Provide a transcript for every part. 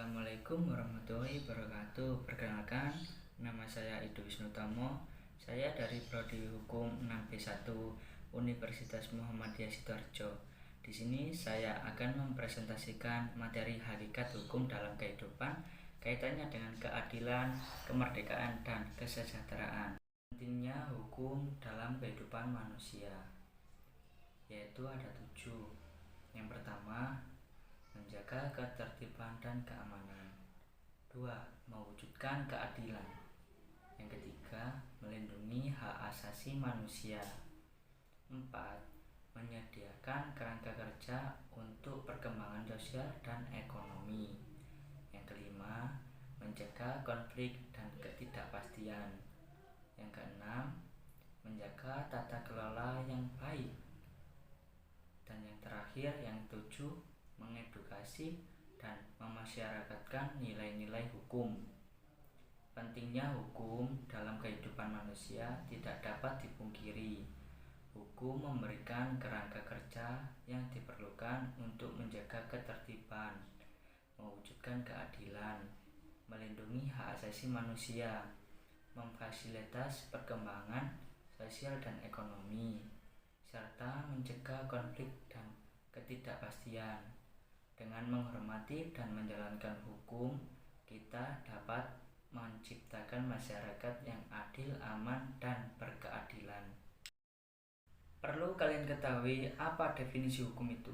Assalamualaikum warahmatullahi wabarakatuh. Perkenalkan, nama saya Ido Wisnutomo. Saya dari Prodi Hukum 6B1 Universitas Muhammadiyah Sidoarjo. Di sini saya akan mempresentasikan materi hakikat hukum dalam kehidupan, kaitannya dengan keadilan, kemerdekaan, dan kesejahteraan. Pentingnya hukum dalam kehidupan manusia, yaitu ada 7. Yang pertama, menjaga ketertiban dan keamanan. 2. Mewujudkan keadilan. Yang ketiga, melindungi hak asasi manusia. 4. Menyediakan kerangka kerja untuk perkembangan sosial dan ekonomi. Yang kelima, mencegah konflik dan ketidakpastian. Yang keenam, menjaga tata kelola yang baik. Dan yang terakhir, yang 7, mengedukasi dan memasyarakatkan nilai-nilai hukum. Pentingnya hukum dalam kehidupan manusia tidak dapat dipungkiri. Hukum memberikan kerangka kerja yang diperlukan untuk menjaga ketertiban, mewujudkan keadilan, melindungi hak asasi manusia, memfasilitasi perkembangan sosial dan ekonomi, serta mencegah konflik dan ketidakpastian. Dengan menghormati dan menjalankan hukum, kita dapat menciptakan masyarakat yang adil, aman, dan berkeadilan. Perlu kalian ketahui apa definisi hukum itu,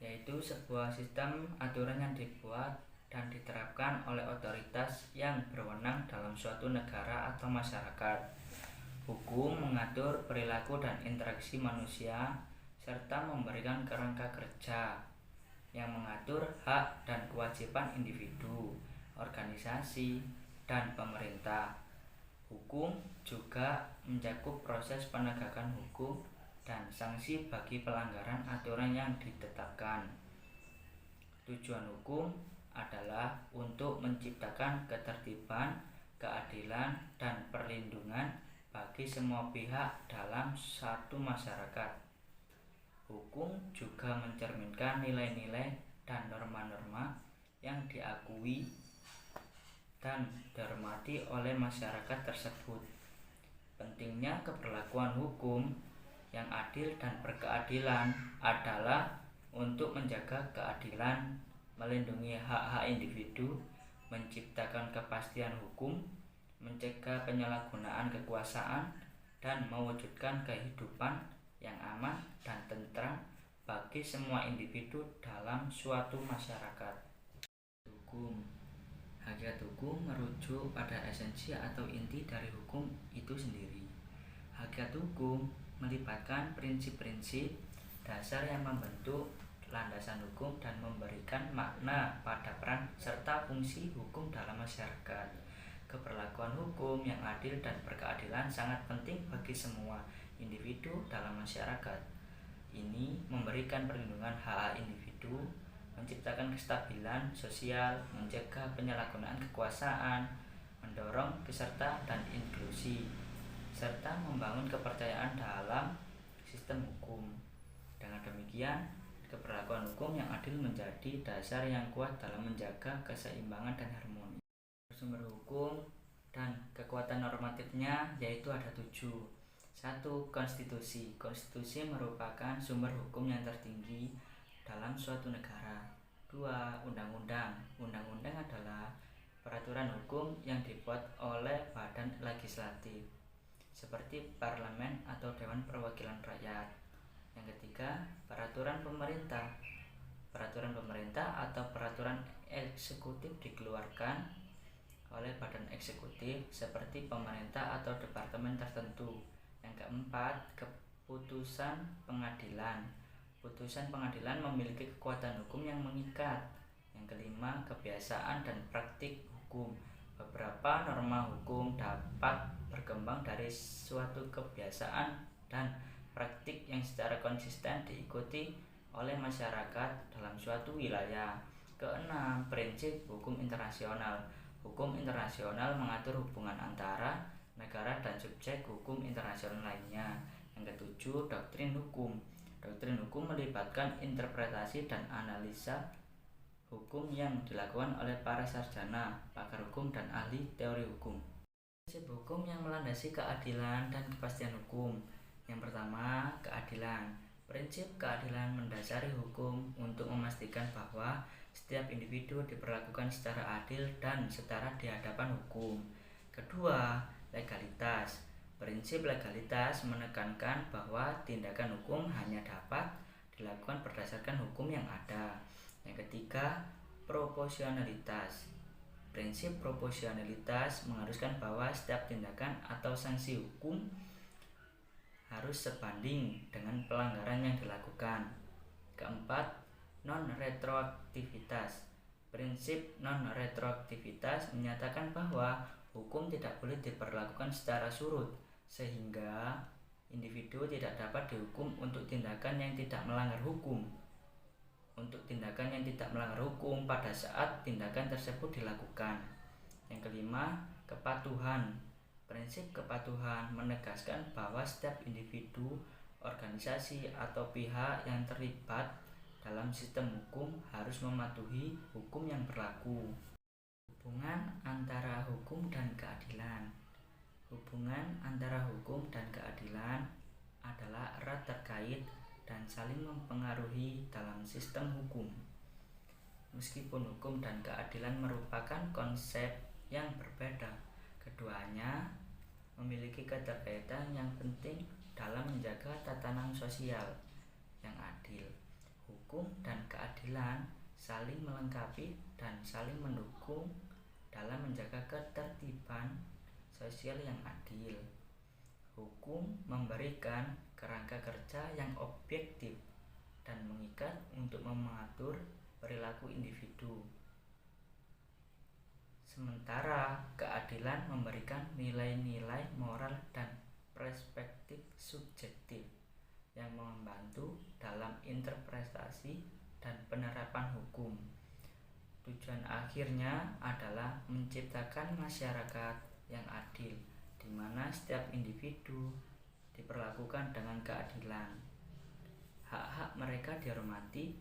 yaitu sebuah sistem aturan yang dibuat dan diterapkan oleh otoritas yang berwenang dalam suatu negara atau masyarakat. Hukum mengatur perilaku dan interaksi manusia serta memberikan kerangka kerja yang mengatur hak dan kewajiban individu, organisasi, dan pemerintah. Hukum juga mencakup proses penegakan hukum dan sanksi bagi pelanggaran aturan yang ditetapkan. Tujuan hukum adalah untuk menciptakan ketertiban, keadilan, dan perlindungan bagi semua pihak dalam satu masyarakat. Hukum juga mencerminkan nilai-nilai dan norma-norma yang diakui dan dihormati oleh masyarakat tersebut. Pentingnya keberlakuan hukum yang adil dan berkeadilan adalah untuk menjaga keadilan, melindungi hak-hak individu, menciptakan kepastian hukum, mencegah penyalahgunaan kekuasaan, dan mewujudkan kehidupan yang aman dan tentram bagi semua individu dalam suatu masyarakat. Hukum. Hakikat hukum merujuk pada esensi atau inti dari hukum itu sendiri. Hakikat hukum melibatkan prinsip-prinsip dasar yang membentuk landasan hukum dan memberikan makna pada peran serta fungsi hukum dalam masyarakat. Keberlakuan hukum yang adil dan berkeadilan sangat penting bagi semua individu dalam masyarakat. Ini memberikan perlindungan hak individu, menciptakan kestabilan sosial, mencegah penyalahgunaan kekuasaan, mendorong keserta dan inklusi, serta membangun kepercayaan dalam sistem hukum. Dengan demikian, keberlakuan hukum yang adil menjadi dasar yang kuat dalam menjaga keseimbangan dan harmoni. Sumber hukum dan kekuatan normatifnya yaitu ada 7. 1. Konstitusi. Konstitusi merupakan sumber hukum yang tertinggi dalam suatu negara. 2. Undang-undang. Undang-undang adalah peraturan hukum yang dibuat oleh badan legislatif seperti parlemen atau dewan perwakilan rakyat. Yang ketiga, peraturan pemerintah. Peraturan pemerintah atau peraturan eksekutif dikeluarkan oleh badan eksekutif seperti pemerintah atau departemen tertentu. Yang keempat, keputusan pengadilan. Putusan pengadilan memiliki kekuatan hukum yang mengikat. Yang kelima, kebiasaan dan praktik hukum. Beberapa norma hukum dapat berkembang dari suatu kebiasaan dan praktik yang secara konsisten diikuti oleh masyarakat dalam suatu wilayah. Keenam, prinsip hukum internasional. Hukum internasional mengatur hubungan antara negara dan subjek hukum internasional lainnya. Yang ketujuh, doktrin hukum. Doktrin hukum melibatkan interpretasi dan analisa hukum yang dilakukan oleh para sarjana, pakar hukum, dan ahli teori hukum. Prinsip hukum yang melandasi keadilan dan kepastian hukum. Yang pertama, keadilan. Prinsip keadilan mendasari hukum untuk memastikan bahwa setiap individu diperlakukan secara adil dan setara di hadapan hukum. Kedua, legalitas. Prinsip legalitas menekankan bahwa tindakan hukum hanya dapat dilakukan berdasarkan hukum yang ada. Yang ketiga, proporsionalitas. Prinsip proporsionalitas mengharuskan bahwa setiap tindakan atau sanksi hukum harus sebanding dengan pelanggaran yang dilakukan. Keempat, non-retroaktivitas. Prinsip non-retroaktivitas menyatakan bahwa hukum tidak boleh diperlakukan secara surut, sehingga individu tidak dapat dihukum untuk tindakan yang tidak melanggar hukum. Pada saat tindakan tersebut dilakukan. Yang kelima, kepatuhan. Prinsip kepatuhan menegaskan bahwa setiap individu, organisasi, atau pihak yang terlibat dalam sistem hukum harus mematuhi hukum yang berlaku. Hubungan antara hukum dan keadilan. Hubungan antara hukum dan keadilan adalah erat terkait dan saling mempengaruhi dalam sistem hukum. Meskipun hukum dan keadilan merupakan konsep yang berbeda, keduanya memiliki keterkaitan yang penting dalam menjaga tatanan sosial yang adil. Hukum dan keadilan saling melengkapi dan saling mendukung dalam menjaga ketertiban sosial yang adil. Hukum memberikan kerangka kerja yang objektif dan mengikat untuk mengatur perilaku individu. Sementara keadilan memberikan nilai-nilai moral dan perspektif subjektif yang membantu dalam interpretasi dan penerapan hukum. Tujuan akhirnya adalah menciptakan masyarakat yang adil, di mana setiap individu diperlakukan dengan keadilan, hak-hak mereka dihormati,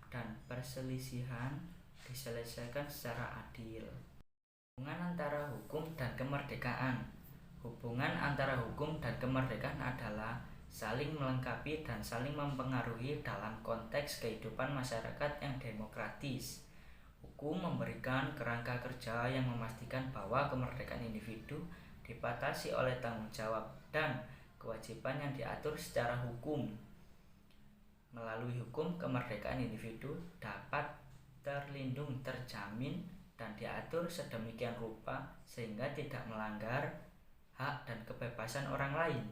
dan perselisihan diselesaikan secara adil. Hubungan antara hukum dan kemerdekaan. Hubungan antara hukum dan kemerdekaan adalah saling melengkapi dan saling mempengaruhi dalam konteks kehidupan masyarakat yang demokratis. Hukum memberikan kerangka kerja yang memastikan bahwa kemerdekaan individu dibatasi oleh tanggung jawab dan kewajiban yang diatur secara hukum. Melalui hukum, kemerdekaan individu dapat terlindung, terjamin, dan diatur sedemikian rupa sehingga tidak melanggar hak dan kebebasan orang lain.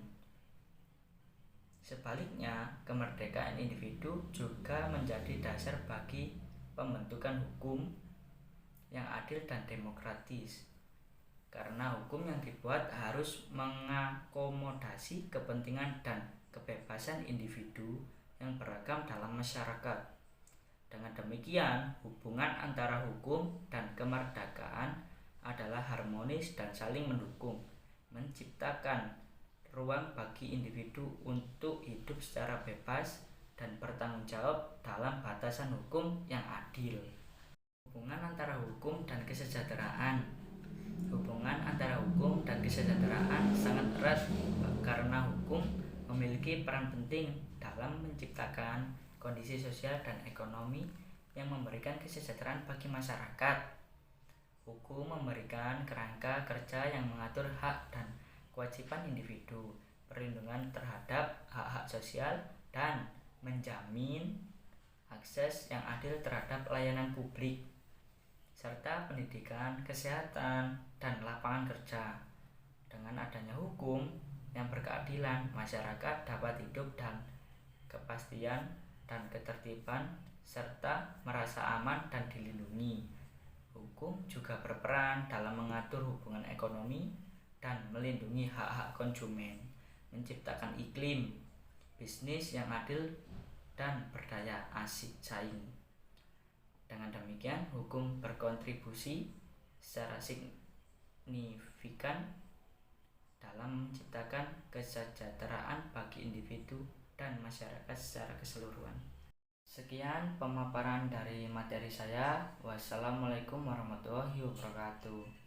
Sebaliknya, kemerdekaan individu juga menjadi dasar bagi pembentukan hukum yang adil dan demokratis. Karena hukum yang dibuat harus mengakomodasi kepentingan dan kebebasan individu yang beragam dalam masyarakat. Dengan demikian, hubungan antara hukum dan kemerdekaan adalah harmonis dan saling mendukung, menciptakan ruang bagi individu untuk hidup secara bebas dan bertanggung jawab dalam batasan hukum yang adil. Hubungan antara hukum dan kesejahteraan. Hubungan antara hukum dan kesejahteraan sangat erat karena hukum memiliki peran penting dalam menciptakan kondisi sosial dan ekonomi yang memberikan kesejahteraan bagi masyarakat. Hukum memberikan kerangka kerja yang mengatur hak dan kewajiban individu, perlindungan terhadap hak-hak sosial, dan menjamin akses yang adil terhadap layanan publik, serta pendidikan, kesehatan, dan lapangan kerja. Dengan adanya hukum yang berkeadilan, masyarakat dapat hidup dan kepastian dan ketertiban serta merasa aman dan dilindungi. Hukum juga berperan dalam mengatur hubungan ekonomi dan melindungi hak-hak konsumen, menciptakan iklim bisnis yang adil dan berdaya saing. Dengan demikian, hukum berkontribusi secara signifikan dalam menciptakan kesejahteraan bagi individu dan masyarakat secara keseluruhan. Sekian pemaparan dari materi saya. Wassalamualaikum warahmatullahi wabarakatuh.